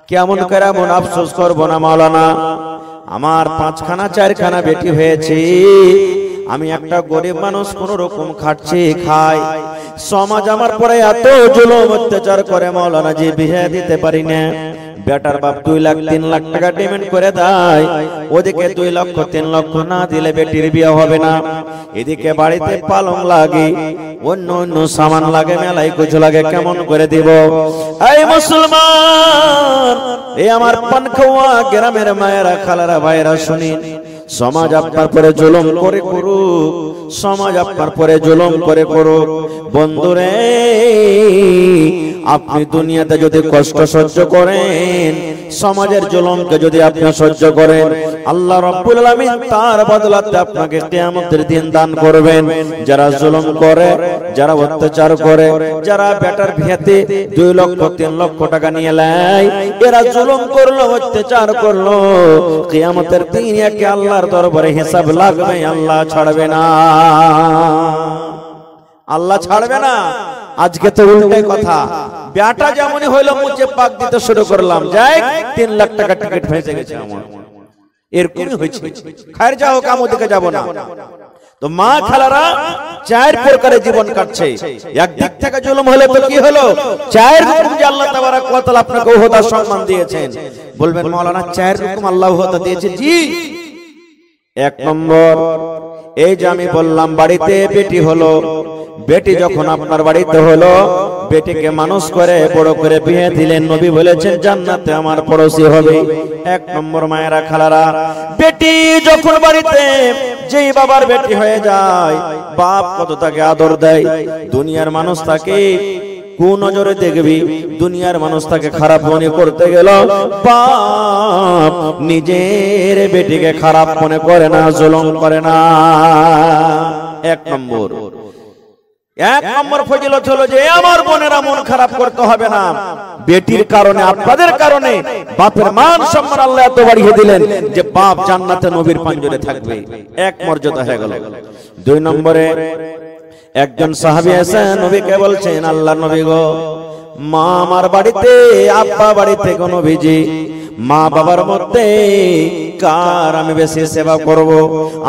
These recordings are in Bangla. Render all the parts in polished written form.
কেমন করে মন আফসোস করবো না মাওলানা, আমার 5খানা 4খানা বেটি হয়েছে, আমি একটা গরিব মানুষ কোন রকম খাচ্ছি খাই, সমাজ আমার পরে এত জুলুম অত্যাচার করে মাওলানা জি বিয়ে দিতে পারি না। বেটার বাপ 2 লাখ 3 লাখ টাকা ডিমান্ড করে দেয়, ওদিকে 2 লক্ষ 3 লক্ষ না দিলে বেটির বিয়ে হবে না, এদিকে বাড়িতে পালং লাগে, অন্য অন্য সামান লাগে, মেলাই কিছু লাগে, কেমন করে দিব? এই মুসলমান, এই আমার পানখাওয়া গ্রামের মায়েরা খালারা ভাইরা শুনিন, সমাজ আপনার পরে জুলুম করে করুক, সমাজ আপনার পরে জুলুম করে করুক, বন্ধুরে আপনি দুনিয়াতে যদি কষ্ট সহ্য করেন, সমাজের জুলুমকে যদি আপনি সহ্য করেন, আল্লাহ রাব্বুল আলামিন তার বদলাতে আপনাকে কিয়ামতের দিন দান করবেন। যারা জুলুম করে, যারা অত্যাচার করে, যারা বেটার বিয়েতে 2 লক্ষ 3 লক্ষ টাকা নিয়ে নেয়, এরা জুলুম করলো, অত্যাচার করলো, কিয়ামতের দিন একে আল্লাহর দরবারে হিসাব লাগবে, আল্লাহ ছাড়বে না, আল্লাহ ছাড়বে না। আজকে তো উল্টো কথা, বেটা যেমনই হইলো মুচে পাক দিতে শুরু করলাম, যাই 3 লাখ টাকা টিকিট ফেসে গেছে আমার, এরকমই হয়েছে। খায়ের যাও, কাম ওদিকে যাব না। তো মা খালারা 4 প্রকারের জীবন কাটছে। একদিক থেকে জুলুম হলে তো কি হলো, 4 রকম যে আল্লাহ তাবারক ওয়া তাআলা আপনাকে ওহদা সম্মান দিয়েছেন। বলবেন মাওলানা 4 রকম আল্লাহ ওহদা দিয়েছে? জি। 1 নম্বর, এই যে আমি বললাম বাড়িতে বেটি হলো, বেটি যখন আপনার বাড়িতে হলো, বেটিকে মানুষ করে বড় করে বিয়ে দিলেন, নবী বলেছেন জান্নাতে আমার পড়োশি হবে। 1 নম্বর মায়েরা খালারা, বেটি যখন বাড়িতে যেই বাবার বেটি হয়ে যায়, বাপ কত তাকে আদর দেয়, দুনিয়ার মানুষ তাকে কোন নজরে দেখবি, দুনিয়ার মানুষ তাকে খারাপ মনে করতে গেল, বাপ নিজের বেটিকে খারাপ মনে করে না, জুলুম করে না। 1 নম্বর ফজিলত হলো যে আমার বোনেরা মন খারাপ করতে হবে না, বেটির কারণে, আপনাদের কারণে বাপের মান সম্মান আল্লাহ এত বাড়িয়ে দিলেন যে বাপ জান্নাতে নবীর পাঞ্জরে থাকবে, 1 মর্যাদা হয়ে গেল। 2 নম্বরে একজন সাহাবী এসে নবীকে বলছেন, আল্লাহর নবী গো, মা আমার বাড়িতে, আব্বা বাড়িতে কোন নবীজি, মা বাবার মধ্যে কার আমি বেশি সেবা করব,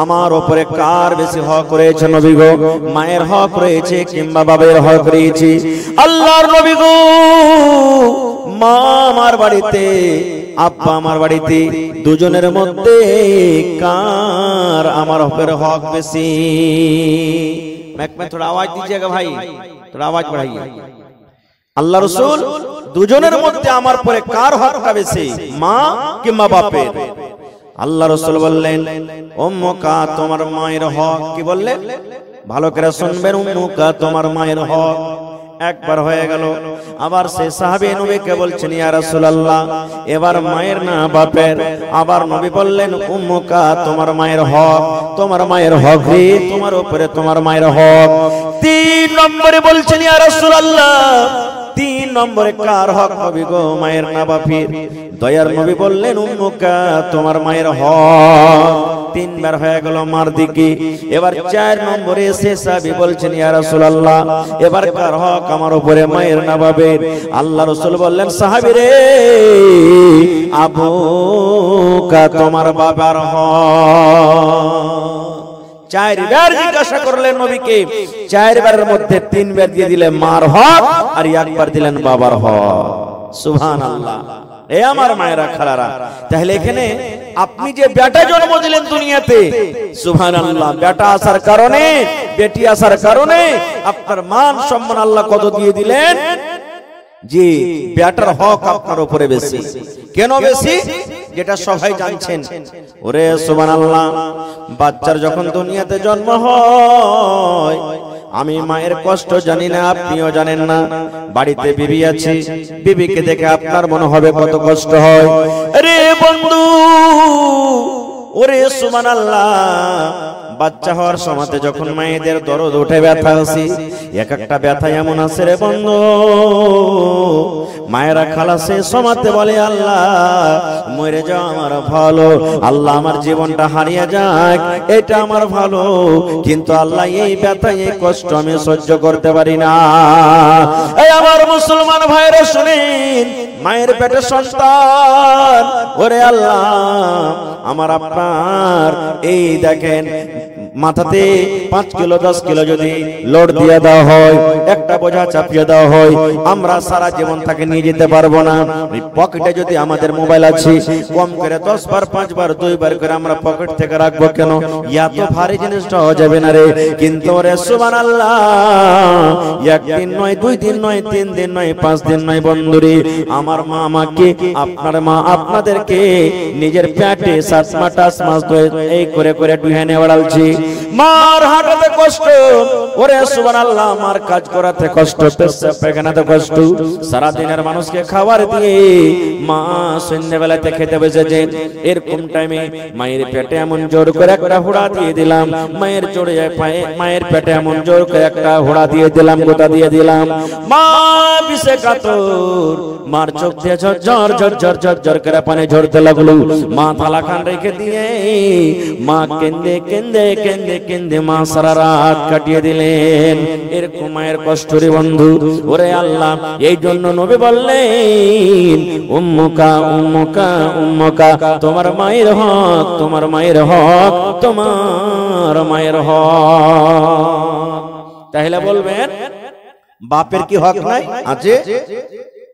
আমার উপরে কার বেশি হক রয়েছে নবী গো, মায়ের হক রয়েছে কিংবা বাবার হক রয়েছে? আল্লাহর নবী গো, মা আমার বাড়িতে, আব্বা আমার বাড়িতে, দুজনের মধ্যে কার আমার উপরে হক বেশি? थोड़ा आवाज दीजिएगा भाई, थोड़ा आवाज बढ़ाइए। আল্লাহ রাসূল, দুজনের মধ্যে আমার পরে কার হকটা বেশি, মা কিংবা বাপের? আল্লাহ রাসূল বললেন, উম্মুকা, তোমার মায়ের হক। কি বললেন? ভালো করে শুনবেন, উম্মুকা, তোমার মায়ের হক। একবার হয়ে গেল, আবার সেই সাহাবী নবীকে বলছেন, ইয়া রাসূলুল্লাহ, এবার মায়ের না বাপের? আবার নবী বললেন, উম্মুকা, তোমার মায়ের হক, তোমার মায়ের হক রে, তোমার উপরে তোমার মায়ের হক। 3 নম্বরে বলছেন, ইয়া রাসূলুল্লাহ, 3 নম্বরে কার হক নবী গো, মায়ের না বাপের? দয়ার নবী বললেন, উম্মুকা, তোমার মায়ের হক। 3 বার হয়ে গেল মার দিকে। এবার 4 নম্বরে এসে সাহাবী বলছেন, ইয়া রাসূলুল্লাহ, এবার কার হক আমার উপরে, মায়ের না বাপের? আল্লাহ রাসূল বললেন, সাহাবী রে, আবুকা, তোমার বাবার হক। 4 বার জিজ্ঞাসা করলেন নবীকে, 4 বারের মধ্যে 3 বার দিয়ে দিলেন মার হক, আর 1 বার দিলেন বাবার হক। সুবহানাল্লাহ। এ আমার মায়েরা খালারা, তাহলে এখানে আপনি যে বেটা জন্ম দিলেন দুনিয়াতে, সুবহানাল্লাহ, বেটা আসার কারণে, বেটি আসার কারণে আপনার মান সম্মান আল্লাহ কত দিয়ে দিলেন, যে বেটার হক আপনার উপরে বেশি। কেন বেশি? যেটা সবাই জানছেন। ওরে সুবহানাল্লাহ, বাচ্চার যখন দুনিয়াতে জন্ম হয়, আমি মায়ের কষ্ট জানি না, আপনিও জানেন না। বাড়িতে বিবি আছে, বিবিকে দেখে আপনার মনে হবে কত কষ্ট হয়। আরে বন্ধু, ওরে সুবহানাল্লাহ, বাচ্চা হওয়ার সময়তে যখন মায়েদের দরদ ওঠে, ব্যথা আসে, এক একটা ব্যথা এমন আছে রে বন্ধু, মায়েরা খালাসে সময়তে বলে, আল্লাহ মরে যাও আমার ভালো, আল্লাহ আমার জীবনটা হারিয়ে যাক এটা আমার ভালো, কিন্তু আল্লাহ এই ব্যথা, এই কষ্ট আমি সহ্য করতে পারি না। এই আমার মুসলমান ভাইরা শুনেন, মায়ের পেটে সন্তান, ওরে আল্লাহ আমার আপনার এই দেখেন মাথাতে 5 কিলো 10 কিলো যদি লোড দিয়ে দেওয়া হয়, একটা বোঝা চাপিয়ে দেওয়া হয়, আমরা সারা জীবন তাকে নিয়ে যেতে পারবো না। পকেটে যদি আমাদের মোবাইল আছে, কম করে 10 বার 5 বার 2 বার করে আমরা পকেট থেকে রাখবো কেন? এত ভারী জিনিসটা হয়ে যাবে না রে। কিন্তু রে সুবহানাল্লাহ, একদিন নয় 2 দিন নয় 3 দিন নয় 5 দিন নয় বন্ধুরে, আমার মা আমাকে, আপনার মা আপনাদেরকে নিজের পেটে 7 মাস 8 মাস এই করে করে ডুহানে বেড়ালছি। মার হাঁটাতে কষ্ট, ওরে সুবহানাল্লাহ, মার কাজ করাতে কষ্ট, পেশাব পায়খানাতে কষ্ট, সারা দিনের মানুষকে খাবার দিয়ে মা সন্ধ্যাবেলাতে খেতে বসেছে। এরকম টাইমে মায়ের পেটে এমন জোর করে একটা হুড়া দিয়ে দিলাম, মায়ের জোরে পায়ে মায়ের পেটে এমন জোর করে একটা হুড়া দিয়ে দিলাম, গোটা দিয়ে দিলাম। মা বিষে কাতর, মার চোখ দিয়ে ঝরঝর ঝরঝর ঝরঝর করে পানি ঝরতে লাগলো। মা থালা খান রেখে দিয়ে মা কেন্দে কেন্দে কেন্দে কেন্দে মা সারা রাত কাটিয়ে দিলেন। এরকম মায়ের কষ্ট রে বন্ধু, ওরে আল্লাহ, এই জন্য নবী বললেন উম্মুকা উম্মুকা উম্মুকা, তোমার মায়ের হক, তোমার মায়ের হক, তোমার মায়ের হক। তাহলে বলবেন বাপের কি হক নাই? আছে,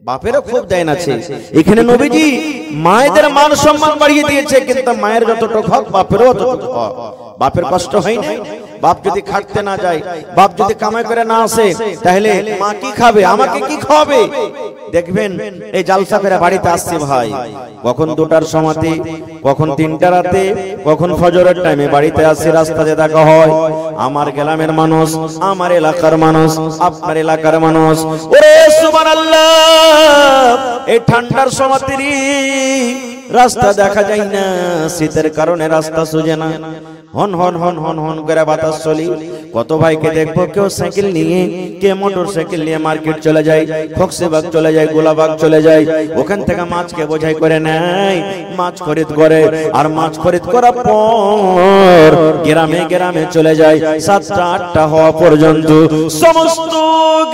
বাপেরও খুব দেন আছে। এখানে নবীজি মায়েদের মান সম্মান বাড়িয়ে দিয়েছে, কিন্তু মায়ের যতটুকু হক বাপেরও ততটুকু হক। বাপের কষ্ট হয় না? বাপ যদি খাটতে না যায়, বাপ যদি কামাই করে না আসে, তাহলে মা কি খাবে, আমাকে কি খাওয়াবে? দেখবেন এই জালসা করে বাড়িতে আসছে ভাই, কখন 2টার সময়তে, কখন 3টা রাতে, কখন ফজরের টাইমে বাড়িতে আসে, রাস্তাতে দেখা হয় আমার গ্রামের মানুষ, আমার এলাকার মানুষ, আপনার এলাকার মানুষ। ওরে সুবহানাল্লাহ, এই ঠান্ডার সময়তে রাস্তা দেখা যায় না, শীতের কারণে রাস্তা সোজে না, হন হন হন হন হন করে বাতাস চলি। কত ভাইকে দেখবো, কেউ সাইকেল নিয়ে, কে মোটর সাইকেল নিয়ে মার্কেট চলে যায়, ফক্সিবাগ চলে যায়, গোলাবাগ চলে যায়, ওখান থেকে মাছকে বোঝাই করে নেয়, মাছ খরিদ করে, আর মাছ খরিদ করার পর গ্রামে গ্রামে চলে যায়। 7টা 8টা হওয়া পর্যন্ত সমস্ত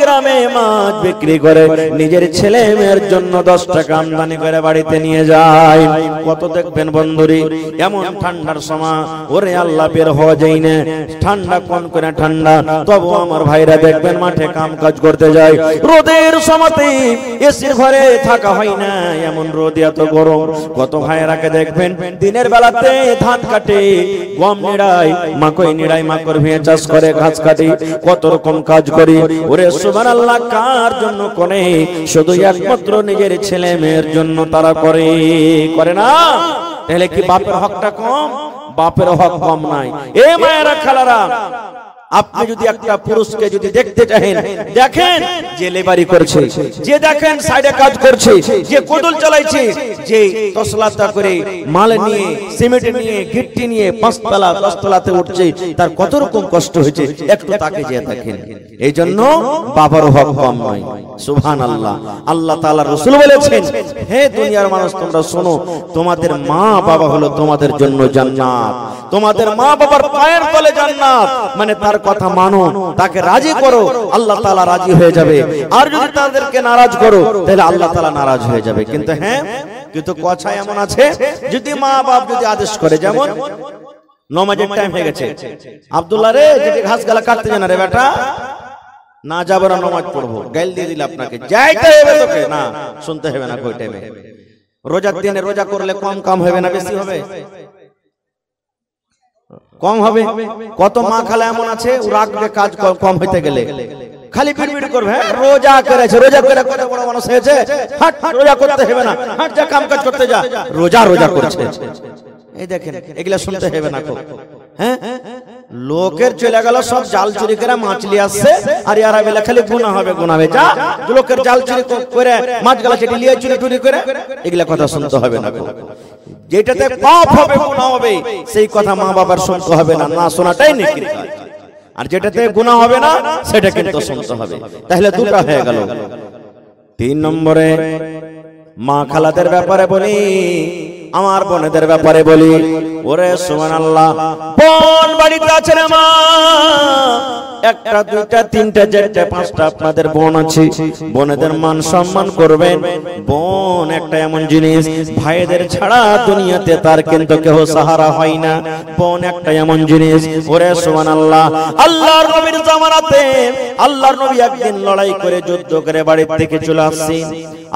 গ্রামে মাছ বিক্রি করে নিজের ছেলে মেয়ের জন্য 10 টাকা আমদানি করে বাড়িতে নিয়ে যায়। কত দেখবেন বন্ধুরি, এমন ঠান্ডার সময় ওরে আল্লাহ বের হওয়া যায় না, ঠান্ডা কোন করে ঠান্ডা, তবু আমার ভাইরা দেখবেন মাঠে কাম কাজ করতে যায়। রোদের সময়তে এসির ঘরে থাকা হয় না, এমন রোদ, এত গরম। কত ভাইরাকে দেখবেন দিনের বেলাতে ধান কাটে, গম নিড়ায়, মাকই নিড়ায়, মাকড় ভেঙে চাষ করে, ঘাস কাটে, কত রকম কাজ করে। ওরে সুবহানাল্লাহ, কার জন্য করে? শুধু একমাত্র নিজের ছেলে মেয়ের জন্য তারা করে, করে না? তাহলে কি বাপের হকটা কম? বাপের হক কম নাই। এ মায়েরা খালারা, আপনি যদি একটা পুরুষকে যদি দেখতে চাহেন, দেখেন যে লেবারি করছে, যে দেখেন সাইডে কাজ করছে, যে কোদল চালাইছে, যে তসলাতা করে মাল নিয়ে, সিমেন্ট নিয়ে, গিট্টি নিয়ে 5 তলা 10 তলাতে উঠছে, তার কত রকম কষ্ট হয়েছে, একটু তাকে যে দেখেন। এই জন্য বাবার হক কম নয়। সুবহানাল্লাহ, আল্লাহ তাআলা রাসূল বলেছেন, হে দুনিয়ার মানুষ তোমরা শোনো, তোমাদের মা বাবা হলো তোমাদের জন্য জান্নাত, তোমাদের মা বাবার পায়ের তলে জান্নাত। মানে তার কথা মানো, তাকে রাজি করো, আল্লাহ তাআলা রাজি হয়ে যাবে। আর যদি তাদেরকে নারাজ করো, তাহলে আল্লাহ তাআলা নারাজ হয়ে যাবে। কিন্তু হ্যাঁ, কিন্তু কথা এমন আছে, যদি মা বাপ যদি আদেশ করে, যেমন নামাজের টাইম হয়ে গেছে, আব্দুল্লাহ রে যেটি ঘাস গালা কাটতে জানা রে বেটা, না যাবো না, নামাজ পড়বো, গাইল দিয়ে দিল আপনাকে, যাইতে হবে তোকে, না শুনতে হবে না। কই টাইমে রোজার দিনে রোজা করলে কম কাম হবে না বেশি হবে? কম হবে। কত মা খালা এমন আছে, ও রাখবে কাজ কম হইতে গেলে, খালি পিড়পিড় করবে, রোজা করেছে, রোজা করে কত বড় মানুষ হয়েছে, হাট রোজা করতে হবে না, হাট যা কাম কাজ করতে যা, রোজা রোজা করছে। এই দেখেন, এগুলা শুনতে হবে না খুব। হ্যাঁ, লোকের চলে গেল সব জাল চুরি করে মাছ নিয়ে আসছে, আর ইয়ারা বেলা খালি গুনাহ হবে, গুনাহ হবে। যা লোকের জাল চুরি করে মাছ গালা চেটে নিয়ে চুরি টুরি করে, এগুলা কথা শুনতে হবে না। যেটাতে পাপ হবে, গুনাহ হবে, সেই কথা মা বাবার শুনতে হবে না, না শোনাটাই নেকি। আর যেটাতে গুনাহ হবে না, সেটা কিন্তু শুনতে হবে। তাহলে দুটো হয়ে গেল। 3 নম্বরে মা খালাদের ব্যাপারে বলি, আমার বোনেদের ব্যাপারে বলি। ওরে সুবহানাল্লাহ, বোন বাড়িতে আছে রে মা, একটা দুইটা তিনটা চারটা পাঁচটা আপনাদের বোন আছে, বোনেদের মান সম্মান করবেন। বোন একটা এমন জিনিস, ভাইদের ছাড়া দুনিয়াতে তার কিন্তু কেউ সাহারা হয় না। বোন একটা এমন জিনিস, ওরে সুবহানাল্লাহ। আল্লাহর নবীর জামানাতে আল্লাহর নবী একদিন লড়াই করে যুদ্ধ করে বাড়ি থেকে চলে আসছেন।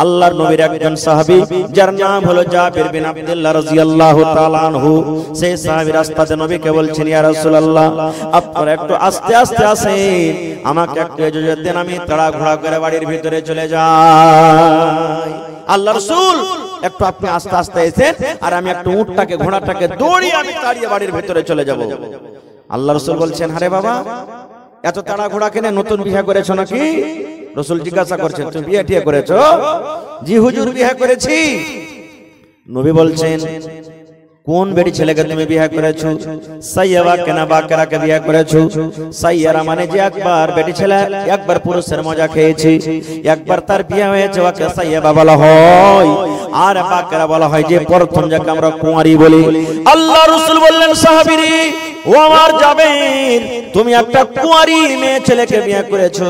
আল্লাহর নবীর একজন সাহাবী যার নাম হলো জাবির বিন আব্দুল্লাহ রাদিয়াল্লাহু তাআলা আনহু, সেই সাহাবী রাস্তাতে নবীকে বলছেন, ইয়া রাসূলুল্লাহ, আপনারা একটু আস্তে আস্তে আসেন, আমাকে একটু ইজাজত দেন, আমি তাড়াহুড়া করে বাড়ির ভিতরে চলে যাই। আল্লাহ রাসূল, একটু আপনি আস্তে আস্তে এসেন, আর আমি একটু উটটাকে ঘোড়াটাকে দৌড়িয়ে আমি তাড়িয়ে বাড়ির ভিতরে চলে যাব। আল্লাহ রাসূল বলছেন, আরে বাবা, এত তাড়াহুড়া কেন? নতুন বিয়ে করেছো নাকি? রাসূল জিজ্ঞাসা করছেন, তুমি বিয়ে টিয়ে করেছো? জি হুজুর, বিয়ে করেছি। নবী বলছেন, কোন বেটি ছেলেকে তুমি বিয়ে করেছো? সাইয়্যাবা কেনা বাকরাকে বিয়ে করেছো। সাইয়্যারা মানে যে একবার বেটি ছেলে একবার পুরুষের মজা খেয়েছে, একবার তার বিয়ে হয়েছে, ওকে সাইয়্যাবা বলা হয়। আর বাকরা বলা হয় যে প্রথম যাকে আমরা কুঁয়ারি বলি। আল্লাহ রাসূল বললেন, সাহাবীরে, ও আমার জাবির, তুমি একটা কুঁয়ারি মেয়ে ছেলেকে বিয়ে করেছো,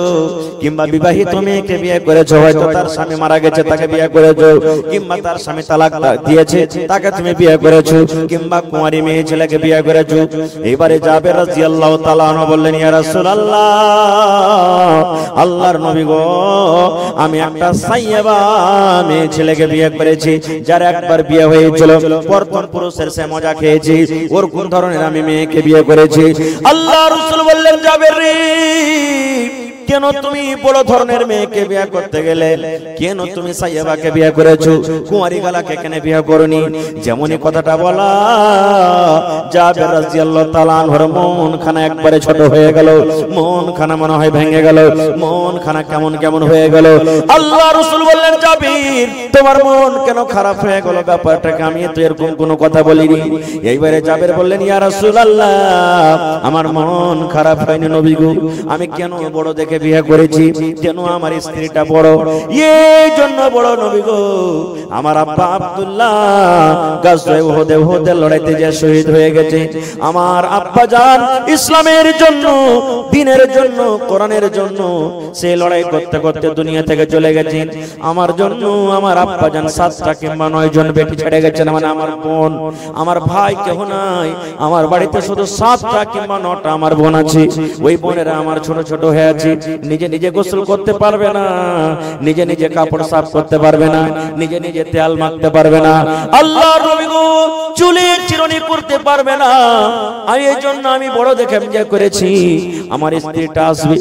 কিংবা বিবাহিত মেয়েকে বিয়ে করেছো, হয়তো তার স্বামী মারা গেছে তাকে বিয়ে করেছো, কিংবা তার স্বামী তালাক দিয়েছে তাকে তুমি বিয়ে করেছো, কিংবা কুঁয়ারি মেয়ে ছেলেকে বিয়ে করেছো। এবারে জাবির রাদিয়াল্লাহু তাআলা আনহু বললেন, ইয়া রাসূলুল্লাহ, আল্লাহর নবী গো, আমি একটা সাইয়্যাবা মেয়ে ছেলেকে বিয়ে করেছি, যার একবার বিয়ে হয়েছিল, প্রথম পুরুষের সে মজা খেয়েছি, ওর কোন ধরনের আমি মেয়েকে বিয়ে করেছি। আল্লাহ রাসূল বললেন, জাবির রে, কেন তুমি বড় ধরনের মেয়েকে বিয়ে করতে গেলে? কেন তুমি সাইয়্যাবাকে বিয়ে করেছো, কুঁয়ারি গালাকে কেন বিয়ে করনি? যেমনই কথাটা বলা, জাবির রাদিয়াল্লাহু তাআলা আনহুর মন খানা একবারে ছোট হয়ে গেল, মন খানা মনে হয় ভেঙে গেল, মন খানা কেমন কেমন হয়ে গেল। আল্লাহ রাসূল বললেন, জাবির, তোমার মন কেন খারাপ হয়ে গেল? ব্যাপারটাকে আমি তো এরকম কোনো কথা বলিনি। এইবারে জাবির বললেন, ইয়া রাসূলুল্লাহ, আমার মন খারাপ হয়নি নবী গো, আমি কেন বড় দেখে বিয়ে করেছি, কেন আমার স্ত্রীটা বড়, এই জন্য বড় নবী গো, আমার আব্বা আব্দুল্লাহ গাজওয়ে উহুদে লড়াইতে যে শহীদ হয়ে গেছে। আমার আব্বা জান ইসলামের জন্য, দ্বীনের জন্য, কোরআনের জন্য সে লড়াই করতে করতে দুনিয়া থেকে চলে গেছেন। আমার জন্য আমার আব্বা জান 7টা কিংবা 9 জন বেটি ছেড়ে গেছেন, মানে আমার বোন, আমার ভাই কেউ নাই, আমার বাড়িতে শুধু 7টা কিংবা 9টা আমার বোন আছে। ওই বোনেরা আমার ছোট ছোট হয়ে আছে, নিজে নিজে গোসল করতে পারবে না, নিজে নিজে কাপড় সাফ করতে পারবে না, নিজে নিজে তেল মাখতে পারবে না, আল্লাহর নবী গো চুলে চিরুনি করতে পারবে না। আমি এই জন্য আমি বড় দেখে বিয়ে করেছি, আমার স্ত্রীটা আসবে,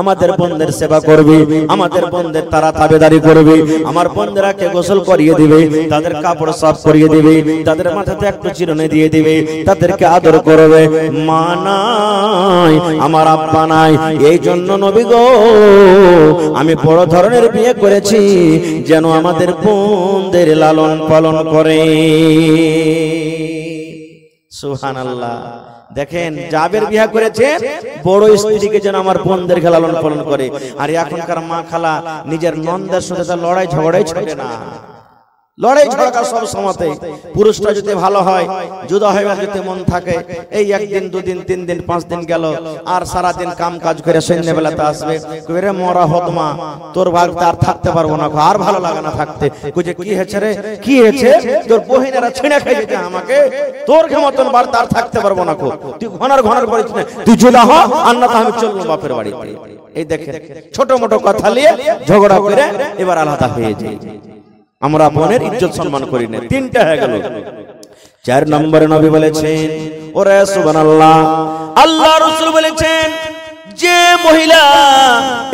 আমাদের বোনদের সেবা করবে, আমাদের বোনদের তারা তাবেদারি করবে, আমার বোনদেরকে গোসল করিয়ে দিবে, তাদের কাপড় সাফ করিয়ে দিবে, তাদের মাথাতে একটু চিরুনি দিয়ে দিবে, তাদেরকে আদর করবে। মা নাই, আমার আব্বা নাই, এই জন্য নবী গো আমি বড় ধরনের বিয়ে করেছি, যেন আমাদের বোনদের লালন পালন করে। সুবহানাল্লাহ। দেখেন, জাবির বিয়ে করেছে বড় স্ত্রীকে যেন আমার বোনদের লালন পালন করে। আর এখনকার মা খালা নিজের নন্দের সাথে লড়াই ঝগড়াই ছোটে না, লড়াই ঝগড়া সব সময়তে। পুরুষটা যদি ভালো হয়, জুদা হয়ে যদি মন থাকে, এই একদিন 2 দিন 3 দিন 5 দিন গেল, আর সারা দিন কাম কাজ করে সন্ধ্যাবেলাতে আসবে, কইরে মরা হতমা, তোর ভাগ তার থাকতে পারবো না, আর ভালো লাগে না থাকতে। কইছে, কি হয়েছে রে, কি হয়েছে? তোর বহিনেরা ছিঁড়ে খাইছে আমাকে, তোর মতন বার তার থাকতে পারবো না, তুই ঘনার ঘনার করিস না, তুই জুদা হ, আর না তো আমি চলবো বাপের বাড়িতে। এই দেখেন, ছোট মোটো কথা নিয়ে ঝগড়া করে এবার আলাদা হয়ে যায়। আমরা বোনের ইজ্জত সম্মান করি না। 3টা হয়ে গেল। 4 নম্বরে নবী বলেছেন, ওরে সুবহানাল্লাহ, আল্লাহ রাসূল বলেছেন, যে মহিলা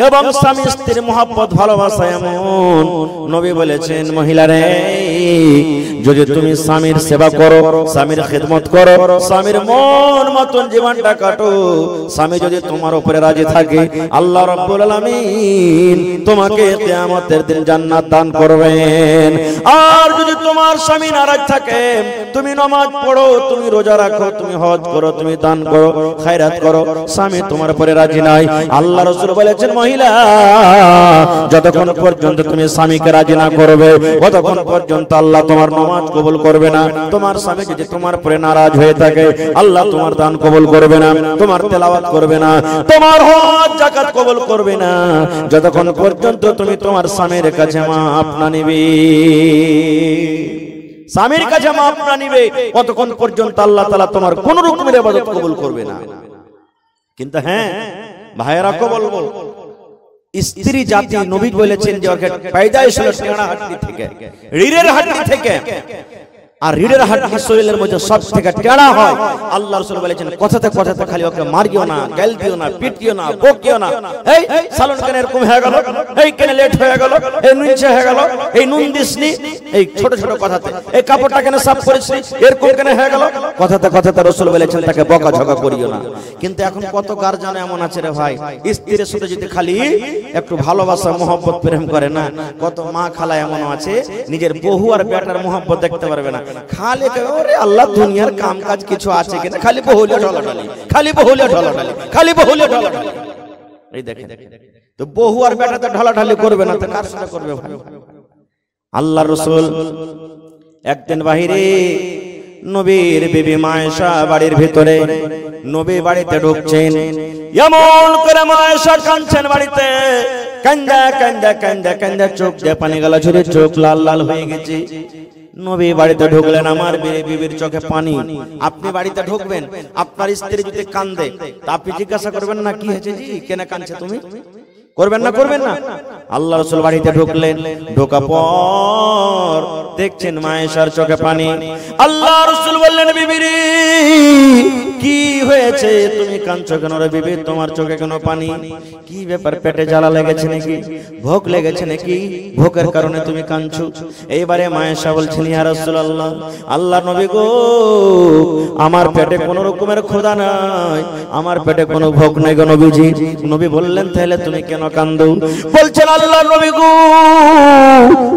এবং স্বামী স্ত্রীর মহব্বত ভালোবাসা এমন, নবী বলেছেন, মহিলারে, যদি তুমি স্বামীর সেবা করো, স্বামীর খিদমত করো, স্বামীর মন মতন জীবনটা কাটো, স্বামী যদি তোমার উপরে রাজি থাকে, আল্লাহ রাব্বুল আলামিন তোমাকে কিয়ামতের দিন জান্নাত দান করবেন। আর যদি তোমার স্বামী নারাজ থাকে, তুমি নামাজ পড়ো, তুমি রোজা রাখো, তুমি হজ করো, তুমি দান করো, খায়রাত করো, স্বামী তোমার উপরে রাজি নাই, আল্লাহ রাসূল বলেছেন, মহিলা, যতক্ষণ পর্যন্ত তুমি স্বামীকে রাজি না করবে, ততক্ষণ পর্যন্ত আল্লাহ তোমার নামাজ কবুল করবে না। তোমার স্বামী যদি তোমার উপরে নারাজ হয়ে থাকে আল্লাহ তোমার দান কবুল করবে না, তোমার তেলাওয়াত করবে না, তোমার হজ যাকাত কবুল করবে না যতক্ষণ পর্যন্ত তুমি তোমার স্বামীর কাছে মাপ না নিবে। স্বামীর কাছে মাপ না নিবে কতক্ষণ পর্যন্ত আল্লাহ তাআলা তোমার কোন রকমের ইবাদত কবুল করবে না। কিন্তু হ্যাঁ ভাইয়েরা কো বলবো, স্ত্রী জাতি নবী বলেছেন যে ওর পয়দাইশ হলো টেড়া হাড্ডি থেকে, রিড়ের হাড্ডি থেকে। আর রিড়ের হাড্ডি শরীরের মধ্যে সব থেকে টেড়া হয়। আল্লাহ রাসূল বলেছেন কথাতে কথাতে খালি ওকে মারিও না, গাল দিও না, পিটিও না, বকিও না। এই সালন কেন এরকম হয়ে গেল, এই কেন লেট হয়ে গেল, এই নুনছে হয়ে গেল, এই নুন দিসনি, এই ছোট ছোট কথাতে, এই কাপড়টা কেন সাফ করিসনি, এরকম কেন হয়ে গেল, কথাতে কথাতে রাসূল বলেছেন তাকে বকাঝকা করিও না। কিন্তু এখন কত গার্জিয়ান এমন আছে রে ভাই, স্ত্রীর সাথে যদি খালি একটু ভালোবাসা মহব্বত প্রেম করে না, কত মা খালা এমন আছে নিজের বহু আর বেটার মহব্বত দেখতে পারবে না। খালি ওরে আল্লাহ দুনিয়ার কাম কাজ কিছু আছে কিনা, খালি বহুলে ঢলাঢালি, খালি বহুলে ঢলাঢালি, খালি বহুলে ঢলাঢালি। এই দেখেন তো বহু আর বেটাতে ঢলাঢালি করবে না তো কার সাথে করবে ভাই? আল্লাহর রাসূল একদিন বাহিরে নবীর বিবি মা আয়েশা বাড়ির ভিতরে, নবী বাড়িতে ঢুকছেন, এমন করে মা আয়েশা কাঁদছেন বাড়িতে, কান্দা কান্দা কান্দা কান্দা চোখ দিয়ে পানি গলা ঝরে চোখ লাল লাল হয়ে গেছে। নবী বাড়িতে ঢুকলেন, আমার বিবির চোখে পানি। আপনি বাড়িতে ঢুকবেন, আপনার স্ত্রী যদি কান্দে তা আপনি জিজ্ঞাসা করবেন না কি হয়েছে জি, কেন কাঁদছে তুমি? করবেন না, করবেন না? আল্লাহ রাসূল বাড়িতে ঢুকলেন, ঢোকা পর দেখছেন মা আয়েশার চোখে পানি। আল্লাহ রাসূল বললেন, বিবি রে কি হয়েছে, তুমি কাঁদছো কেন রে বিবি, তোমার চোখে কেন পানি? কি ব্যাপার, পেটে জ্বালা লেগেছে নাকি, ভোক লেগেছে নাকি, ভোকের কারণে তুমি কাঁদছো? এইবারে মা আয়েশা বলছেন, ইয়া রাসূলুল্লাহ, আল্লাহ নবী গো, আমার পেটে কোনো রকমের ক্ষুধা নাই, আমার পেটে কোনো ভোক নাই গো নবীজি। নবী বললেন, তাহলে তুমি কেন কান্দো? বলছেন, আল্লাহ নবী গো,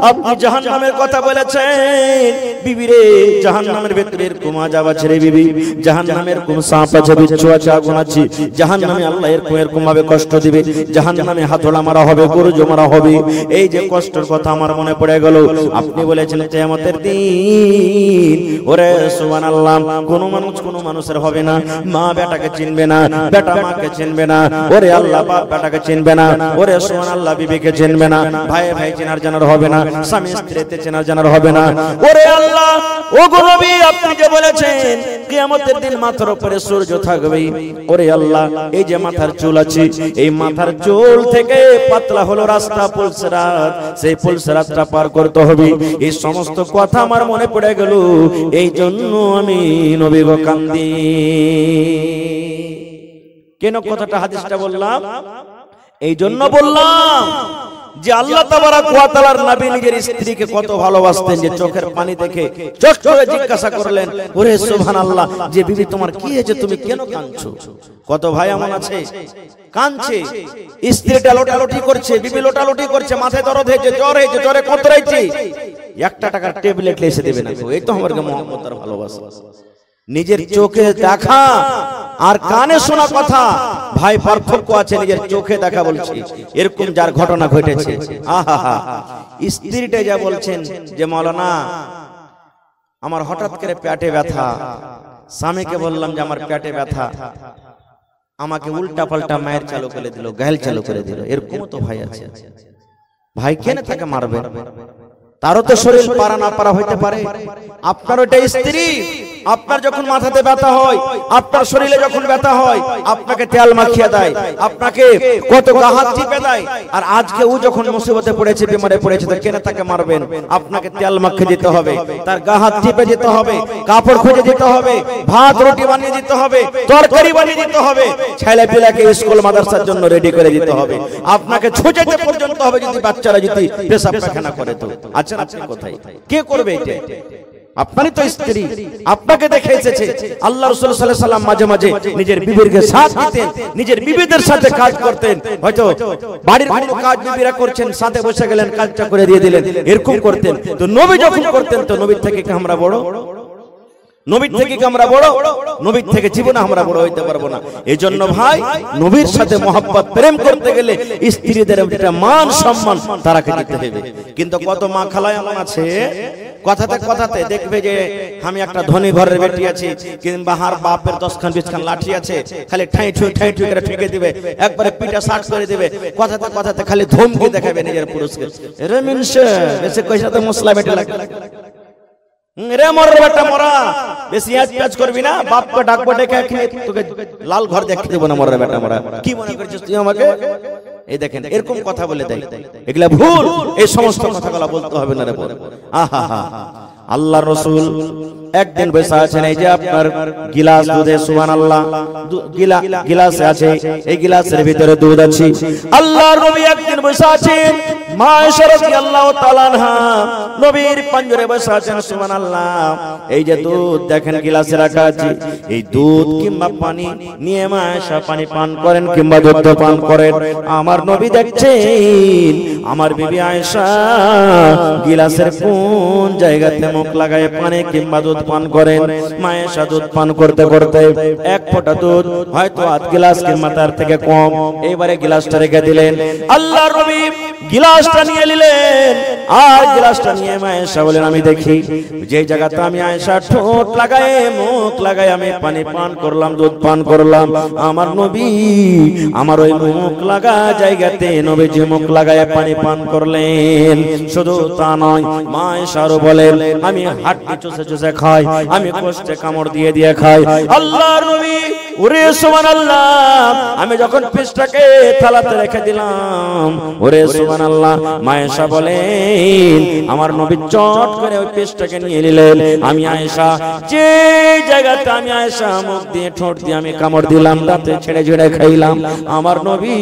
আপনি জাহান্নামের কথা বলেছেন, বিবি রে জাহান্নামের ভিতরে এরকম আযাব আছে রে বিবি, জাহান্নামের এরকম সাপ আছে, বিচ্ছু আছে, আগুন আছে, জাহান্নামে আল্লাহ এরকম ভাবে কষ্ট দিবে, জাহান্নামে হাতড়া মারা হবে, গরুজো মারা হবে। এই যে কষ্টের কথা আমার মনে পড়ে গেল। আপনি বলেছেন কিয়ামতের দিন, ওরে সুবহানাল্লাহ, কোন মানুষের হবে না, মা বেটাকে চিনবে না, বেটা মাকে চিনবে না, ওরে আল্লাহ বাপ বেটাকে চিনবে না, ওরে সুবহানাল্লাহ বিবিকে চিনবে না, ভাই ভাই চেনার জানার হবে না, স্বামী স্ত্রীতে চেনার জানার হবে না। ওরে আল্লাহ, ও গো নবী, আপনি যে বলেছেন কিয়ামতের দিন মাথার উপরে সূর্য থাকবে, ওরে আল্লাহ, এই যে মাথার চুল আছে, এই মাথার চুল থেকে পাতলা হলো রাস্তা পুলসরাত, সেই পুলসরাতটা পার করতে হবে। এই সমস্ত কথা আমার মনে পড়ে গেল, এই জন্য আমি নবী গো কান্দি। কেন কথাটা হাদিসটা বললাম? এই জন্য বললাম যে আল্লাহ তাবারাক ওয়া তাআলার নবী নিজের স্ত্রীকে কত ভালোবাসতেন, যে চোখের পানি দেখে চোখ করে জিজ্ঞাসা করলেন, ওরে সুবহানাল্লাহ, যে বিবি তোমার কি হয়েছে, তুমি কেন কাঁদছো? কত ভাই এমন আছে কাঁদছে, স্ত্রীটা লোটালোটি করছে, বিবি লোটালোটি করছে, মাথায় দরদ হয়েছে, জ্বর হয়েছে, জ্বরে কতরাইছে, 1 টাকার ট্যাবলেট লেসে দেবে না। এই তো আমার মুহাম্মদ আর ভালোবাসা। নিজের চোখে দেখা আর কানে শোনা কথা ভাই পার্থক্য আছে। নিজের চোখে দেখা বলছি, এরকম যার ঘটনা ঘটেছে, আহা, স্ত্রীটা যা বলছেন যে মাওলানা আমার হঠাৎ করে পেটে ব্যথা, স্বামীকে বললাম যে আমার পেটে ব্যথা, আমাকে উল্টা পাল্টা মায়ের চালু করে দিল, গাল চালু করে দিল। এরকম তো ভাই আছে। ভাই কেন তাকে মারবে? তারও তো শরীর পারা না পারা হইতে পারে। আপনার ওইটা স্ত্রী, আপনার যখন মাথাতে ব্যথা হয়, আপনার শরীরে যখন ব্যথা হয়, আপনাকে তেল মাখিয়ে দেয়, আপনাকে কত হাত টিপে দেয়। আর আজকে ও যখন মুসিবতে পড়েছে, বিমারে পড়েছে, তো কেন তাকে মারবেন? আপনাকে তেল মাখিয়ে দিতে হবে, তার গা হাত টিপে দিতে হবে, কাপড় খুঁজে দিতে হবে, ভাত রুটি বানিয়ে দিতে হবে, তরকারি বানিয়ে দিতে হবে, ছেলে পিলাকে স্কুল মাদ্রাসার জন্য রেডি করে দিতে হবে, আপনাকে ছুঁচেতে পর্যন্ত হবে যদি বাচ্চারা যদি পেশাব পায়খানা করে। তো আছেন আপনি কোথায়? কে করবে এটা? আপনারই তো স্ত্রী, আপনাকে দেখে এসেছে। আল্লাহ রাসূল সাল্লাল্লাহু আলাইহি সাল্লাম মাঝে মাঝে নিজের বিবিকে সাথ দিতেন, নিজের বিবিদের সাথে কাজ করতেন। হয়তো বাড়ির কোনো কাজ বিবিরা করছেন, সাথে বসে গেলেন, কাজটা করে দিয়ে দিলেন, এরকম করতেন। তো নবী যখন করতেন, তো নবীর থেকে কি আমরা বড়? নবীর থেকে কি আমরা বড়? নবীর থেকে জীবনে আমরা বড় হইতে পারবো না। এজন্য ভাই নবীর সাথে মহব্বত প্রেম করতে গেলে স্ত্রীদের একটা মান সম্মান তারাকে দিতে হবে। কিন্তু কত মা খালা এমন আছে কথাতে কথাতে দেখবে যে আমি একটা ধনী ঘরের বেটি আছি, কিংবা হার বাপের 10খান 20খান লাঠি আছে, খালি ঠাই ঠুই করে ঠেকে দিবে, একবারে পিঠা শাক করে দিবে, কথাতে কথাতে খালি ধমকি দেখাবে নিজের পুরুষকে। রে মিনসে বেশি কইসাতে মশলা বেটে লাগে, রে মর বেটা মরা, বেশি আজ করবি না, বাপকে ডাকবো ডেকে তোকে লাল ঘর দেখতে দেবো না মর বেটা মরা, কি মনে করছিস তুই আমাকে? এই দেখেন এরকম কথা বলে দেয়, এগুলা ভুল। এই সমস্ত কথাগুলো বলতে হবে না রে। আহা হা, আল্লাহ রসুল একদিন বসে আছেন, এই যে আপনার গিলাস দুধে, সুবহানাল্লাহ, গিলাসে আছে, এই গিলাসের ভিতরে দুধ আছে। আল্লাহর নবী একদিন বসে আছেন, মা আয়েশা রাদিয়াল্লাহু তাআলা আনহা নবীর পাঞ্জরে বসে আছেন, সুবহানাল্লাহ। এই যে দুধ দেখেন গিলাসে রাখা আছে, এই দুধ কিংবা পানি নিয়ে মা আয়েশা পানি পান করেন কিংবা দুধ পান করেন। আমার নবী দেখছেন আমার বিবি আয়েশা গিলাসের কোন জায়গাতে মুখ লাগায় পানি কিংবা দুধ পান করেন। মা আয়েশা দুধ পান করতে করতে এক ফোঁটা দুধ হয়তো আধ গ্লাস কিংবা তার থেকে কম, এবারে গ্লাসটা রেখে দিলেন। আল্লাহর নবী গ্লাসটা নিয়ে নিলেন, আর গ্লাসটা নিয়ে মা আয়েশা বলেন আমি দেখি যে জায়গাতে আমি আয়েশা ঠোঁট লাগায় মুখ লাগায় আমি পানি পান করলাম, দুধ পান করলাম, আমার নবী আমার ওই মুখ লাগা জায়গাতে নবীজি মুখ লাগায় পানি পান করলেন। শুধু তা নয়, মা আয়েশা আরো বলেন আমি হাড্ডি চুষে চুষে খাই, আমি কষ্টে কামড় দিয়ে দিয়ে খাই। আল্লাহর নবী ওরে সুবহানাল্লাহ, আমি যখন পিসটাকে থালাতে রেখে দিলাম, ওরে সুবহানাল্লাহ, মা আয়েশা বলেন আমার নবী চট করে ওই পিসটাকে নিয়ে নিলেন। আমি আয়েশা যে জায়গাতে আমি আয়েশা মুখ দিয়ে ঠোঁট দিয়ে আমি কামড় দিলাম, তাতে ছেড়ে ছেড়ে খাইলাম, আমার নবী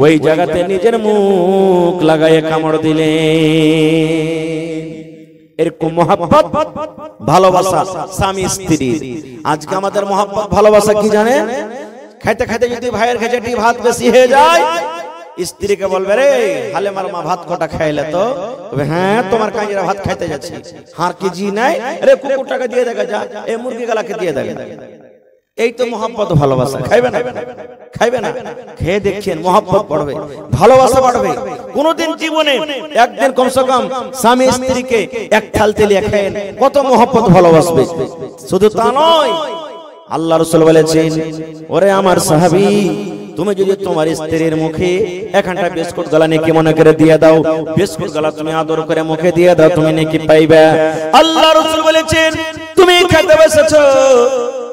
ওই জায়গাতে নিজের মুখ লাগায় কামড় দিলেন। এরকম মহব্বত ভালোবাসা স্বামী স্ত্রী। আজকে আমাদের মহব্বত ভালোবাসা কি জানেন? খাইতে খাইতে যদি ভাইয়ের কাছে ভাত বেশি হয়ে যায়, স্ত্রীকে বলবে রে হালে মার মা ভাত কটা খাইলে তো, হ্যাঁ তোমার কাঞ্জিরা ভাত খাইতে যাচ্ছে, হার কি জি নাই রে কুকুরটাকে দিয়ে দেখা যা, এই মুরগি গালাকে দিয়ে দেখা। এই তো মহব্বত ভালোবাসা। খাইবে না? খাইবে না? খেয়ে দেখছেন মহব্বত বাড়বে, ভালোবাসা বাড়বে। কোনদিন জীবনে একদিন কমসে কম স্বামী স্ত্রীকে এক থাল তেলিয়ে খায়েন, কত মহব্বত ভালোবাসবে। শুধু তা নয়, আল্লাহ রাসূল বলেছেন ওরে আমার সাহাবী, তুমি যদি তোমার স্ত্রীর মুখে এখানটা বিস্কুট গলা নেকি মনে করে দিয়ে দাও, বিস্কুট গলা তুমি আদর করে মুখে দিয়ে দাও, তুমি নেকি পাইবে। আল্লাহ রাসূল বলেছেন তুমি খেতে বসেছো,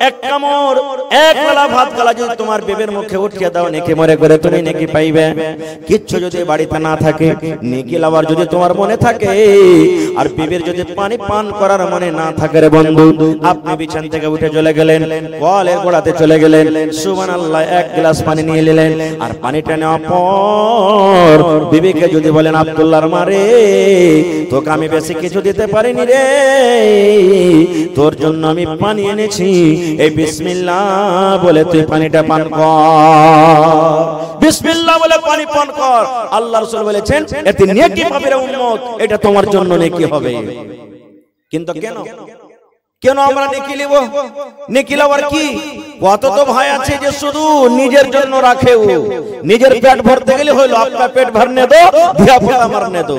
এক কামড় এক গলা ভাত গলা যদি তোমার বেবের মুখে উঠিয়ে দাও, নেকি মনে করে তুমি নেকি পাইবে। কিচ্ছু যদি বাড়িতে না থাকে, নেকি লাভার যদি তোমার মনে থাকে, আর বেবের যদি পানি পান করার মনে না থাকে রে বন্ধু, আপনি বিছান থেকে উঠে চলে গেলেন, কলের গোড়াতে চলে গেলেন, সুবহানাল্লাহ, এক গ্লাস পানি নিয়ে নিলেন, আর পানিটা নেওয়ার পর বিবিকে যদি বলেন আব্দুল্লাহর মারে তোকে আমি বেশি কিছু দিতে পারিনি রে, তোর জন্য আমি পানি এনেছি, এই বিসমিল্লাহ বলে তুই পানিটা পান কর, বিসমিল্লাহ বলে পানি পান কর। আল্লাহ রাসূল বলেছেন এতে নেকি পাবে রে উম্মত, এটা তোমার জন্য নেকি হবে। কিন্তু কেন কেন আমরা নেকি নিব? নেকি লওয়ার কি? কত তো ভাই আছে যে শুধু নিজের জন্য রাখে, নিজের পেট ভরতে গেলে হইলো আপনার পেট ভরনে দো, ধিয়া ফোটা মারনে দো,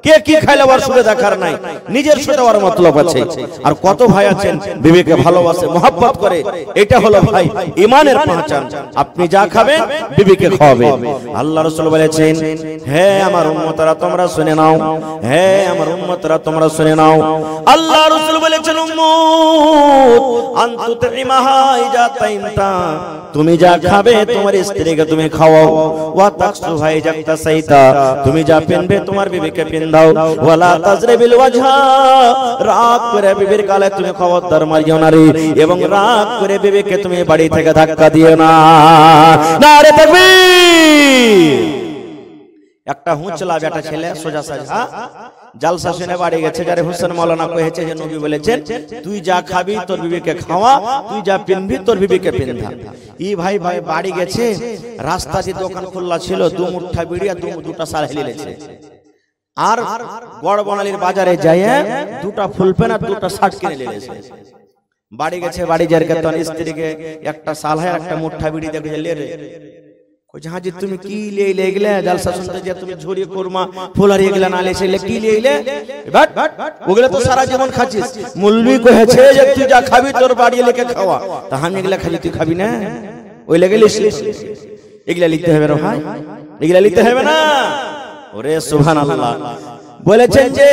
কে কি খাইলে আর শুধু দেখার নাই, নিজের শুধু আর মতলব আছে। আর কত ভাই আছেন বিবিকে ভালোবাসে, মহব্বত করে, এটা হলো ভাই ঈমানের পহচান। আপনি যা খাবেন বিবিকে খাওয়াবেন। আল্লাহ রাসূল বলেছেন হে আমার উম্মতরা তোমরা শুনে নাও, হে আমার উম্মতরা তোমরা শুনে নাও। আল্লাহ রাসূল বলেছেন উম্মত আনতুতিমাহা ইজা তাইমতা, তুমি যা খাবে তোমার স্ত্রীকে তুমি খাওয়াও, ওয়া তাকসুহা ইজা তাসাইতা, তুমি যা পিনবে তোমার বিবিকে পিন দাও, ওয়ালা তাজরিবিল ওয়াজহা, রাগ করে বিবির গালে তুমি খবরদার মারিও না রে, এবং রাগ করে বিবিকে তুমি বাড়ি থেকে ধাক্কা দিও না। নারে তাকবীর। একটা হুঁচলা বেটা ছেলে সোজা সাজা জালসা শুনে বাড়ি গেছে, যারে হোসেন মাওলানা কহেছে যে নবী বলেছেন তুই যা খাবি তোর বিবিকে খাওয়া, তুই যা পিনবি তোর বিবিকে পিনধা। ই ভাই ভাই বাড়ি গেছে, রাস্তা দিয়ে দোকান খোলা ছিল, দু মুঠা বিড়ি আর দুটা সার হেলিলেছে, আর গড় বনালির বাজারে যাইয়ে দুটা ফুল পেন আর দুটা শার্ট কিনে নিয়েছে। বাড়ি গেছে, বাড়ি যার কে তখন স্ত্রীকে একটা সালহায় একটা মুঠা বিড়ি দেখে লে রে কইছে হাজি তুমি কি লে গেলে জলসা শুনতে যে তুমি ঝুরি কুরমা ফুলারি এগুলা না লেছে কি লে বাট ওগুলা তো সারা জীবন খাচ্ছিস। মুলবি কহেছে যে তুই যা খাবি তোর বাড়ি লেকে খাওয়া, তা আমি এগুলা খালি তুই খাবি না, ওই লেগে লিস এগুলা লিখতে হবে না ভাই, এগুলা লিখতে হবে না। ওরে সুবহানাল্লাহ। বলেছেন যে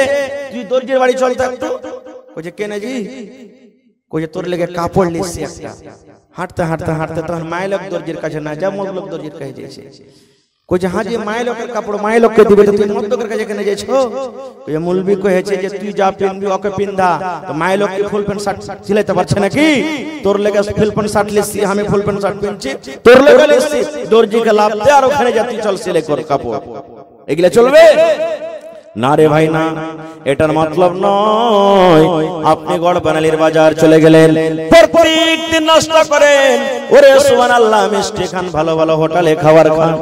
তুই দর্জির বাড়ি চল তো একটু, কইছে কেন জি, কইছে তোর লেগে কাপড় লিসছি একটা। হাঁটতে হাঁটতে হাঁটতে তখন মাইলক দর্জির কাছে না যা মতলব দর্জির কাছে যাইছে। কইছে হাজি মাইলকের কাপড় মাইলককে দিবে তো তুই মতলবের কাছে কেন যাইছো? কইছে মুলবি কহেছে যে তুই যা পিনবি ওকে পিন্দা, তো মাইলক কি ফুল প্যান্ট শার্ট সিলাইতে পারছে নাকি? তোর লেগে ফুল প্যান্ট শার্ট লিসছি, আমি ফুল প্যান্ট শার্ট পিনছি, তোর লেগে লিসছি, দর্জিকে লাভ দে আর ওখানে যা তুই চল সিলাই কর কাপড়। এগুলা চলবে না রে ভাই না, এটার মতলব নয় আপনি গড় বানালির বাজার চলে গেলেন, প্রত্যেক দিন নাস্তা করেন, ওরে সুবহানাল্লাহ, মিষ্টি খান, ভালো ভালো হোটেলে খাবার খান,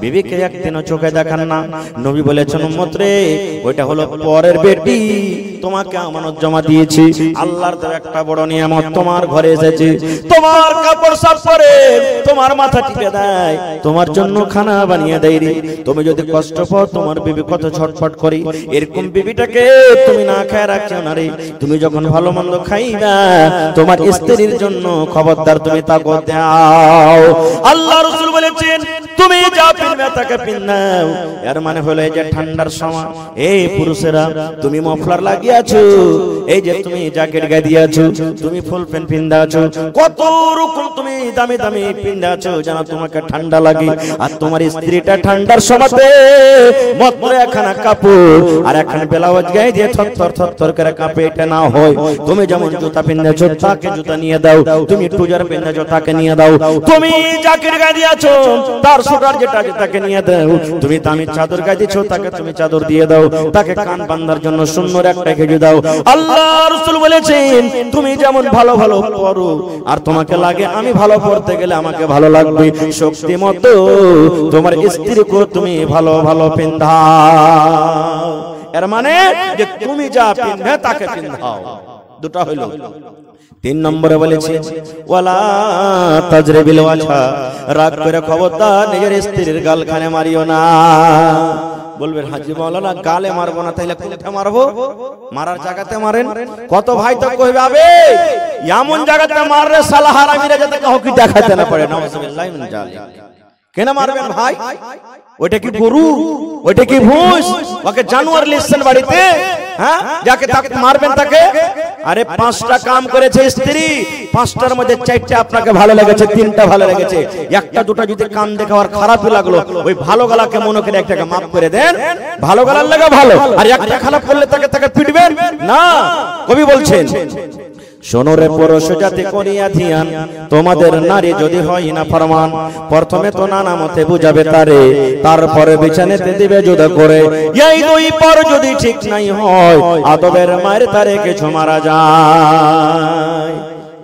বিবিকে একদিনও চোখে দেখান না। নবী বলেছেন উম্মত রে, ওইটা হলো পরের বেটি, তোমাকে আমানত জমা দিয়েছি, আল্লাহর দেওয়া একটা বড় নিয়ামত তোমার ঘরে এসেছে, তোমার কাপড় সাফ করে, তোমার মাথা টিপে দেয়, তোমার জন্য খানা বানিয়ে দেয় রে। তুমি যদি কষ্ট পাও, তোমার বিবি কত ছটফট করে, এরকম বিবিটাকে তুমি না খেয়ে রাখছো না রে। তুমি যখন ভালো মন্দ খাইবা, তোমার স্ত্রীর জন্য খবরদার তুমি তাকে দাও। আল্লাহ রাসূল বলেছেন তুমি যা পিনবে তাকে পিনাও। এর মানে হলো এই যে ঠান্ডার সময়, এই পুরুষেরা তুমি মফলার লাগিয়েছো, এই যে তুমি জ্যাকেট গায়ে দিয়েছো, তুমি ফুল প্যান্ট পিন্দাছো, কত রকম তুমি দামি দামি পিন্দাছো যেন তোমাকে ঠান্ডা লাগে। আর তোমার স্ত্রীটা ঠান্ডার সময়তে মাত্র একখানা কাপড় আর একখানা ব্লাউজ গায়ে দিয়ে থরথর থরথর করে কাঁপে, এটা না হয়। তুমি যেমন জুতা পিন্দাছো তাকে জুতা নিয়ে দাও, তুমি টুজার পিন্দাছো তাকে নিয়ে দাও, তুমি জ্যাকেট গায়ে দিয়েছো তার সুটার যেটা তাকে নিয়ে দাও, তুমি দামি চাদর গায়ে দিয়েছো তাকে তুমি চাদর দিয়ে দাও, তাকে কান বাঁধার জন্য সুন্দর একটা খেজুর দাও। আল্লাহ রাসূল বলেছেন তুমি যেমন ভালো ভালো পরো, আর তোমাকে লাগে আমি ভালো পড়তে গেলে আমাকে ভালো লাগবে, শক্তি মতো তোমার স্ত্রীকে তুমি ভালো ভালো পিন্ধাও। এর মানে যে তুমি যা পিনবে তাকে পিন্ধাও। দুটো হইল। তিন নম্বরে বলেছে ওয়ালা তাজরিবিল ওয়াজহা, রাগ করে খবরদার নিজের স্ত্রীর গালখানে মারিও না। বলবেন হাজী মাওলানা গালে মারবো না, তাইলে কোথায় মারবো? মারার জায়গাতে মারেন। কত ভাই তো কইবে আবে এমন জায়গাতে মাররে সালা হারামিরা যাতে কাউকে কি দেখাতে না পারে। নাউজুবিল্লাহি মিন জালিক। কেন মারবেন ভাই? ওইটা কি গরু, ওইটা কি ভুঁস, ওকে জানোয়ার লিখছেন বাড়িতে? হ্যাঁ, যাকে তাকে মারবেন তাকে? আরে 5টা কাম করেছে স্ত্রী, 5টার মধ্যে 4টা আপনাকে ভালো লেগেছে, 3টা ভালো লেগেছে, একটা দুটা যদি কাম দেখাবার খারাপই লাগলো, ওই ভালো গলাকে মনে করে একটাকে মাফ করে দেন, ভালো গলার লাগা ভালো, আর একটা খারাপ করলে তাকে তাকে পিটবেন না। কবি বলছেন শোনো রে পুরুষ জাতি করিয়া ধ্যান, তোমাদের নারী যদি হয় না ফরমান, প্রথমে তো নানা মতে বুঝাবে তারে, তারপরে বিছানেতে দিবে জুদা করে, এই দুই পর যদি ঠিক নাই হয়, আদবের মায়ের তারে কিছু মারা যায়।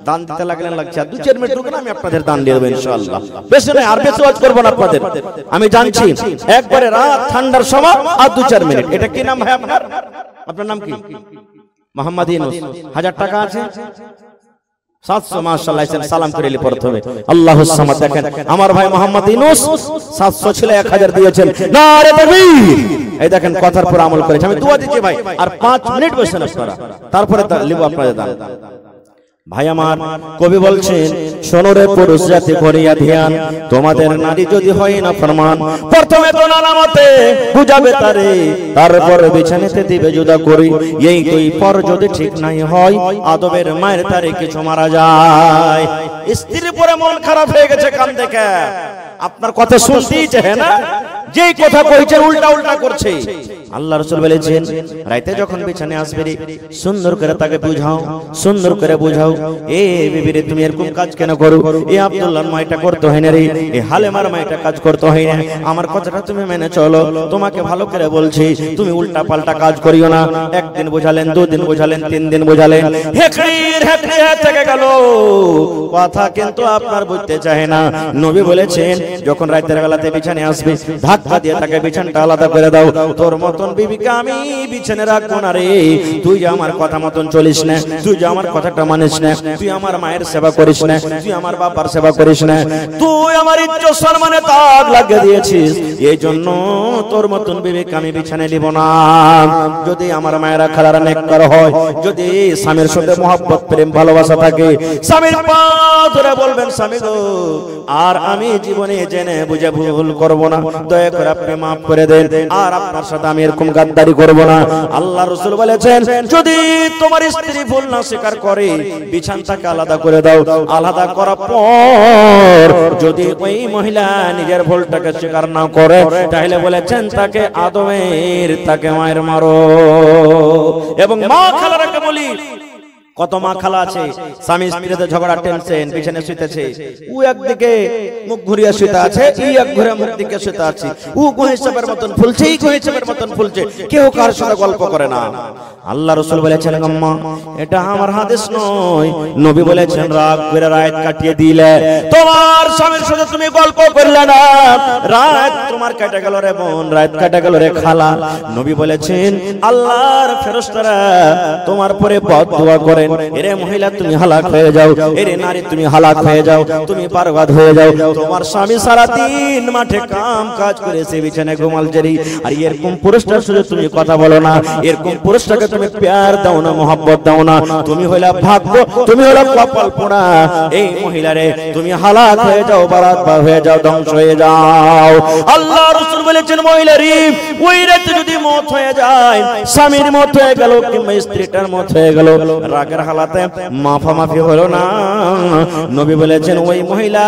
দান দিতে লাগলেন লাগছে 2-4 মিনিট রুকুন, আমি আপনাদের দান দিয়ে দেব ইনশাআল্লাহ। বেশি নয়, আর বেশি ওয়াজ করব না আপনাদের, আমি জানছি একবারে রাত ঠান্ডার সময় আর 2-4 মিনিট। এটা কি নাম ভাই আপনার? আপনার নাম কি? মোহাম্মদ ইউনূস। 1000 টাকা আছে 700 মাশাআল্লাহ। সালাম করিলি প্রথমে আল্লাহুস সামাদ। দেখেন আমার ভাই মোহাম্মদ ইউনূস 700 ছিল 1000 দিয়েছেন, নারে তাকবীর। এই দেখেন কথার পর আমল করেছে। আমি দোয়া দিচ্ছি ভাই, আর 5 মিনিট বসেন আপনারা, তারপরে লিব আপনাদের দান। ভাই আমার কবি বলছেন শোনো রে পুরুষ জাতি করিয়া ধ্যান, তোমাদের নারী যদি হয় না ফরমান, প্রথমে তো নানা মতে বুঝাবে তারে, তারপরে বিছানাতে দিবে জুদা করি, এই দুই পর যদি ঠিক নাই হয়, আদবের মায়ের তারে কিছু মারা যায়। স্ত্রীর পরে মন খারাপ হয়ে গেছে কান দেখে, আপনার কথা শুনতেই চায় না, যেই কথা কইছেন উল্টা উল্টা করছে। আল্লাহ রাসূল বলেছেন রাতে যখন বিছানে আসবে রে, সুন্দর করে তাকে বুঝাও, সুন্দর করে বুঝাও, এ বিবি রে তুমি এরকম কাজ কেন করো, এ আব্দুল্লাহর মাইটা করতে হয় না রে, এ হালেমার মাইটা কাজ করতে হয় না, আমার কথাটা তুমি মেনে চলো, তোমাকে ভালো করে বলছি, তুমি উল্টা পাল্টা কাজ করিও না। একদিন বুঝালেন, 2 দিন বুঝালেন, 3 দিন বুঝালেন, হেকড়ির হেকড়ি থেকে গেল কথা, কিন্তু আপনার বুঝতে চায় না। নবী বলেছেন যখন রাতের বেলাতে বিছানে আসবে, ধাক্কা দিয়ে তাকে বিছানাটা আলাদা করে দাও। তোর মতন বিবিকে আমি বিছানে রাখবো না রে। তুই যে আমার কথা মতন চলিস না, তুই যে আমার কথাটা মানিস না, তুই আমার মায়ের সেবা করিস না, তুই আমার বাবার সেবা করিস না, তুই আমার ইজ্জত সম্মানে দাগ লাগিয়ে দিয়েছিস, এই জন্য তোর মতন বিবিকে আমি বিছানে নিব না। যদি আমার মায়েরা খালারা নেককার হয়, যদি স্বামীর সাথে মহব্বত প্রেম ভালোবাসা থাকে, স্বামীর পা ধরে বলবেন স্বামী গো আর আমি জীবনে জেনে বুঝে ভুল করব না, দয়া করে আপনি মাফ করে দেন, আর আপনার সাথে আমি এরকম গাদ্দারি করব না। আল্লাহ রাসূল বলেছেন যদি তোমার স্ত্রী ভুল না স্বীকার করে বিছানাটাকে আলাদা করে দাও। আলাদা করার পর যদি ওই মহিলা নিজের ভুলটাকে স্বীকার না করে তাহলে বলেছেন তাকে আদমের তাকে মায়ের মারো। এবং মা খালারাকে বলি, কত মা খালা আছে স্বামী স্ত্রীতে ঝগড়া টেনশন বিছানে শুইতেছে, ও একদিকে মুখ ঘুরিয়ে শুইতে আছে, এই এক ঘুরে মুখ দিকে শুইতে আছে, ও গোহিসাবের মতন ফুলছে, এই গোহিসাবের মতন ফুলছে, কেউ কার সাথে গল্প করে না। আল্লাহ রাসূল বলেছেন আম্মা এটা আমার হাদিস নয়, নবী বলেছেন রাগ করে রাত কাটিয়ে দিলে তোমার স্বামীর সাথে তুমি গল্প করলে না, রাত তোমার কেটে গেল রে বোন, রাত কেটে গেল রে খালা। নবী বলেছেন আল্লাহর ফেরেশতারা তোমার পরে বদদুয়া করেন, এরে মহিলা তুমি হালাক হয়ে যাও, এরে নারী তুমি হালাক হয়ে যাও, তুমি বরবাদ হয়ে যাও। তোমার স্বামী সারা দিন মাঠে কাম কাজ করেছে, বিছানায় ঘুমাল জেরি, আর এরকম পুরুষটার সাথে তুমি কথা বলো না, এরকম পুরুষটাকে তুমি প্যার দাও না, মহব্বত দাও না, তুমি হইলা ভাগ্য, তুমি হইলা কপাল পোড়া। এই মহিলারে তুমি হালাক হয়ে যাও, বরবাদ হয়ে যাও, ধ্বংস হয়ে যাও। আল্লাহ রাসূল বলেছেন মহিলারি ওই রাতে যদি মত হয়ে যায়, স্বামীর মত হয়ে গেল কিংবা স্ত্রীটার মত হয়ে গেল, রাগের হালাতে মাফামাফি হলো না, নবী বলেছেন ওই মহিলা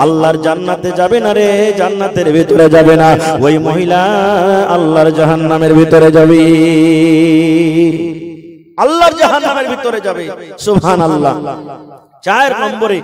আল্লাহর জান্নাতে যাবে না রে, জান্নাতের ভিতরে যাবে না, ওই মহিলা আল্লাহর জাহান্নামের ভিতরে যাবে, আল্লাহর জাহান্নামের ভিতরে যাবে। সুবহানাল্লাহ। 4 নম্বরে